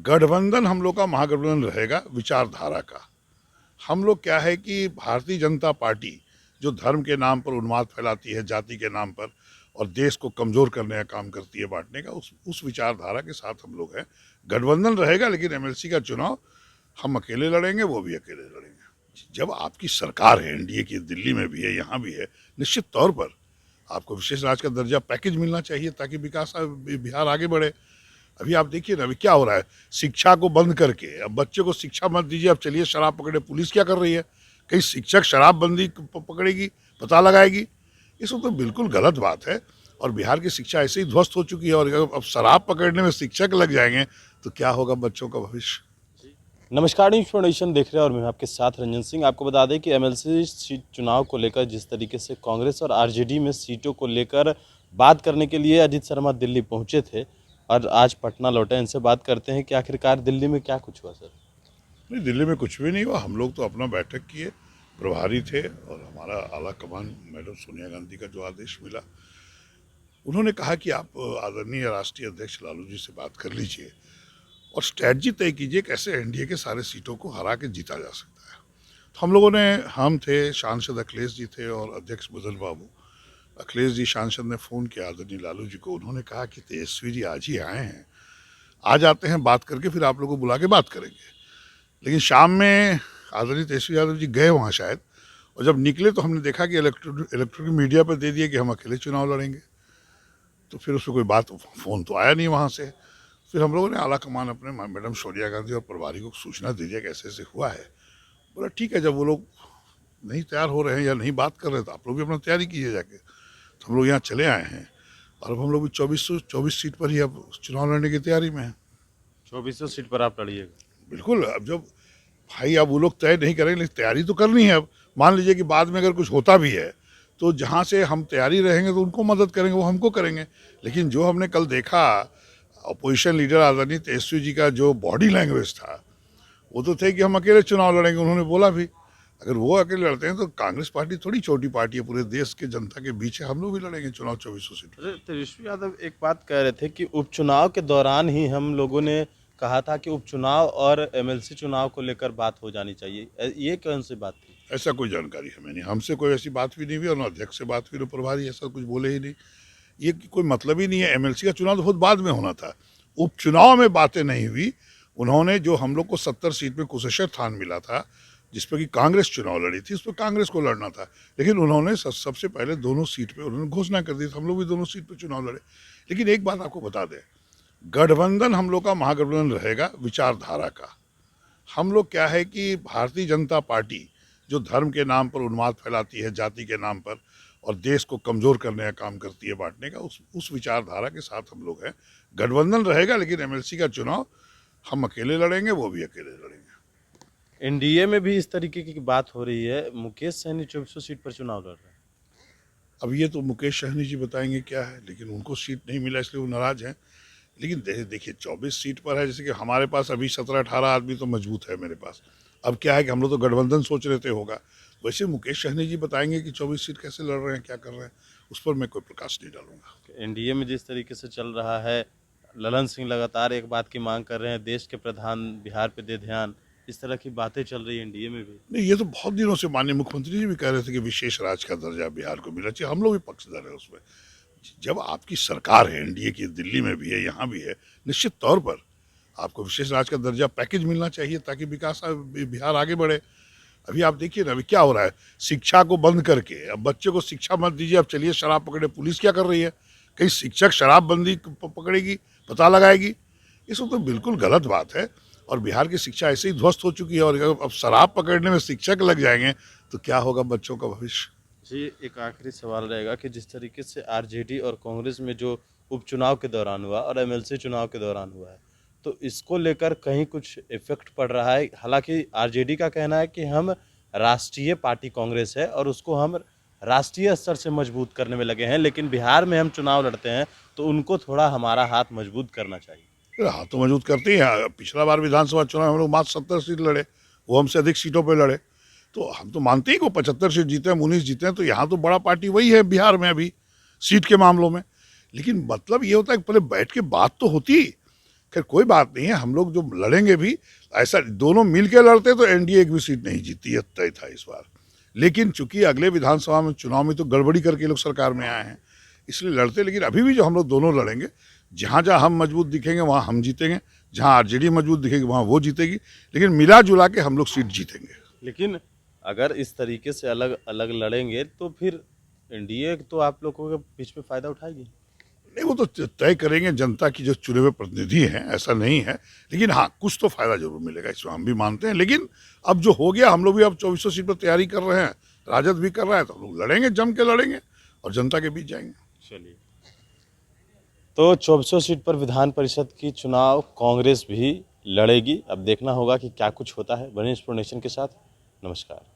गठबंधन हम लोग का महागठबंधन रहेगा विचारधारा का। हम लोग क्या है कि भारतीय जनता पार्टी जो धर्म के नाम पर उन्माद फैलाती है, जाति के नाम पर, और देश को कमज़ोर करने का काम करती है, बांटने का, उस विचारधारा के साथ हम लोग हैं। गठबंधन रहेगा, लेकिन एमएलसी का चुनाव हम अकेले लड़ेंगे, वो भी अकेले लड़ेंगे। जब आपकी सरकार है, एनडीए की, दिल्ली में भी है, यहाँ भी है, निश्चित तौर पर आपको विशेष राज्य का दर्जा पैकेज मिलना चाहिए ताकि विकास बिहार आगे बढ़े। अभी आप देखिए ना, अभी क्या हो रहा है, शिक्षा को बंद करके अब बच्चे को शिक्षा मत दीजिए, अब चलिए शराब पकड़े। पुलिस क्या कर रही है? कहीं शिक्षक शराबबंदी पकड़ेगी, पता लगाएगी? ये सब तो बिल्कुल गलत बात है। और बिहार की शिक्षा ऐसे ही ध्वस्त हो चुकी है, और अब शराब पकड़ने में शिक्षक लग जाएंगे तो क्या होगा बच्चों का भविष्य। नमस्कार, न्यूज़ फाउंडेशन देख रहे हैं और मैं आपके साथ रंजन सिंह। आपको बता दें कि एमएलसी सीट चुनाव को लेकर जिस तरीके से कांग्रेस और आरजेडी में सीटों को लेकर बात करने के लिए अजीत शर्मा दिल्ली पहुंचे थे और आज पटना लौटे। इनसे बात करते हैं कि आखिरकार दिल्ली में क्या कुछ हुआ सर। नहीं, दिल्ली में कुछ भी नहीं हुआ। हम लोग तो अपना बैठक किए, प्रभारी थे, और हमारा आला कमान मैडम सोनिया गांधी का जो आदेश मिला, उन्होंने कहा कि आप आदरणीय राष्ट्रीय अध्यक्ष लालू जी से बात कर लीजिए और स्ट्रैटेजी तय कीजिए कैसे एनडीए के सारे सीटों को हरा के जीता जा सकता है। तो हम लोगों ने, हम थे, सांसद अखिलेश जी थे और अध्यक्ष मदन बाबू। अखिलेश जी सांसद ने फ़ोन किया आदरणीय लालू जी को। उन्होंने कहा कि तेजस्वी जी आज ही आए हैं, आ जाते हैं, बात करके फिर आप लोगों को बुला के बात करेंगे। लेकिन शाम में आदरणीय तेजस्वी यादव जी गए वहाँ शायद, और जब निकले तो हमने देखा कि इलेक्ट्रॉनिक मीडिया पर दे दिए कि हम अकेले चुनाव लड़ेंगे। तो फिर उसमें कोई बात, फ़ोन तो आया नहीं वहाँ से। फिर हम लोगों ने आला कमान अपने मैडम सोनिया गांधी और प्रभारी को सूचना दे दिया कि ऐसे ऐसे हुआ है। बोला ठीक है, जब वो लोग नहीं तैयार हो रहे हैं या नहीं बात कर रहे हैं तो आप लोग भी अपना तैयारी कीजिए जाके। तो हम लोग यहाँ चले आए हैं, और अब हम लोग भी 2424 सीट पर ही अब चुनाव लड़ने की तैयारी में हैं। 2400 सीट पर आप लड़िएगा। बिल्कुल। अब जब भाई अब वो लोग तय नहीं करेंगे, लेकिन तैयारी तो करनी है। अब मान लीजिए कि बाद में अगर कुछ होता भी है तो जहाँ से हम तैयारी रहेंगे तो उनको मदद करेंगे, वो हमको करेंगे। लेकिन जो हमने कल देखा, अपोजिशन लीडर आदरणीय तेजस्वी जी का जो बॉडी लैंग्वेज था, वो तो थे कि हम अकेले चुनाव लड़ेंगे। उन्होंने बोला भी, अगर वो अकेले लड़ते हैं तो कांग्रेस पार्टी थोड़ी छोटी पार्टी है, पूरे देश के जनता के बीच है, हम लोग भी लड़ेंगे चुनाव 2400 सीट। अरे तेजस्वी यादव एक बात कह रहे थे कि उपचुनाव के दौरान ही हम लोगों ने कहा था कि उपचुनाव और एमएलसी चुनाव को लेकर बात हो जानी चाहिए। ये कौन सी बात थी? ऐसा कोई जानकारी हमें नहीं, हमसे कोई ऐसी बात भी नहीं हुई, और ना अध्यक्ष से बात हुई, ना प्रभारी, ऐसा कुछ बोले ही नहीं। ये कोई मतलब ही नहीं है। एमएलसी का चुनाव तो बहुत बाद में होना था, उपचुनाव में बातें नहीं हुई। उन्होंने जो हम लोग को 70 सीट में कुशेश्वर थान मिला था, जिस पर कि कांग्रेस चुनाव लड़ी थी, उस पर कांग्रेस को लड़ना था, लेकिन उन्होंने सबसे पहले दोनों सीट पे उन्होंने घोषणा कर दी, हम लोग भी दोनों सीट पे चुनाव लड़े। लेकिन एक बात आपको बता दें, गठबंधन हम लोग का महागठबंधन रहेगा विचारधारा का। हम लोग क्या है कि भारतीय जनता पार्टी जो धर्म के नाम पर उन्माद फैलाती है, जाति के नाम पर, और देश को कमज़ोर करने का काम करती है, बांटने का, उस विचारधारा के साथ हम लोग हैं। गठबंधन रहेगा, लेकिन एमएलसी का चुनाव हम अकेले लड़ेंगे, वो भी अकेले लड़ेंगे। एनडीए में भी इस तरीके की बात हो रही है, मुकेश सहनी 2400 सीट पर चुनाव लड़ रहे हैं। अब ये तो मुकेश सहनी जी बताएंगे क्या है, लेकिन उनको सीट नहीं मिला इसलिए वो नाराज़ हैं। लेकिन देखिए 24 सीट पर है, जैसे कि हमारे पास अभी 17-18 आदमी तो मजबूत है मेरे पास। अब क्या है कि हम लोग तो गठबंधन सोच रहे थे होगा, वैसे मुकेश सहनी जी बताएंगे कि 24 सीट कैसे लड़ रहे हैं, क्या कर रहे हैं, उस पर मैं कोई प्रकाश नहीं डालूंगा। एनडीए में जिस तरीके से चल रहा है, ललन सिंह लगातार एक बात की मांग कर रहे हैं, देश के प्रधान बिहार पे दे ध्यान, इस तरह की बातें चल रही है एनडीए में भी। नहीं, ये तो बहुत दिनों से माननीय मुख्यमंत्री जी भी कह रहे थे कि विशेष राज्य का दर्जा बिहार को मिलना चाहिए, हम लोग भी पक्षधर है उसमें। जब आपकी सरकार है, एनडीए की, दिल्ली में भी है, यहाँ भी है, निश्चित तौर पर आपको विशेष राज्य का दर्जा पैकेज मिलना चाहिए ताकि विकास बिहार आगे बढ़े। अभी आप देखिए ना, अभी क्या हो रहा है, शिक्षा को बंद करके अब बच्चे को शिक्षा मत दीजिए, अब चलिए शराब पकड़े। पुलिस क्या कर रही है? कहीं शिक्षक शराबबंदी पकड़ेगी, पता लगाएगी? ये सब तो बिल्कुल गलत बात है। और बिहार की शिक्षा ऐसे ही ध्वस्त हो चुकी है, और अब शराब पकड़ने में शिक्षक लग जाएंगे तो क्या होगा बच्चों का भविष्य। जी, एक आखिरी सवाल रहेगा कि जिस तरीके से आरजेडी और कांग्रेस में जो उपचुनाव के दौरान हुआ और एमएलसी चुनाव के दौरान हुआ है, तो इसको लेकर कहीं कुछ इफेक्ट पड़ रहा है? हालांकि आरजेडी का कहना है कि हम राष्ट्रीय पार्टी कांग्रेस है और उसको हम राष्ट्रीय स्तर से मजबूत करने में लगे हैं, लेकिन बिहार में हम चुनाव लड़ते हैं तो उनको थोड़ा हमारा हाथ मजबूत करना चाहिए। हाथ तो मजबूत करते ही हैं। पिछला बार विधानसभा चुनाव हम लोग मात्र 70 सीट लड़े, वो हमसे अधिक सीटों पर लड़े। तो हम तो मानते ही को 75 सीट जीते हैं, 19 जीते हैं, तो यहाँ तो बड़ा पार्टी वही है बिहार में अभी सीट के मामलों में। लेकिन मतलब ये होता है कि पहले बैठ के बात तो होती, खैर कोई बात नहीं है, हम लोग जो लड़ेंगे भी ऐसा दोनों मिल के लड़ते तो एनडीए एक भी सीट नहीं जीती है, तय था इस बार। लेकिन चूंकि अगले विधानसभा में चुनाव में तो गड़बड़ी करके लोग सरकार में आए हैं, इसलिए लड़ते। लेकिन अभी भी जो हम लोग दोनों लड़ेंगे, जहाँ जहाँ हम मजबूत दिखेंगे वहाँ हम जीतेंगे, जहाँ आरजेडी मजबूत दिखेगी वहाँ वो जीतेगी, लेकिन मिला जुला के हम लोग सीट जीतेंगे। लेकिन अगर इस तरीके से अलग अलग लड़ेंगे तो फिर एनडीए तो आप लोगों के बीच में फायदा उठाएगी। नहीं, वो तो तय करेंगे जनता की जो चुने हुए प्रतिनिधि हैं, ऐसा नहीं है। लेकिन हाँ, कुछ तो फायदा जरूर मिलेगा, इसमें हम भी मानते हैं। लेकिन अब जो हो गया, हम लोग भी अब 2400 सीट पर तैयारी कर रहे हैं, राजद भी कर रहा है, तो हम लोग लड़ेंगे, जम के लड़ेंगे और जनता के बीच जाएंगे। चलिए, तो 2400 सीट पर विधान परिषद की चुनाव कांग्रेस भी लड़ेगी। अब देखना होगा कि क्या कुछ होता है। बने नेशन के साथ, नमस्कार।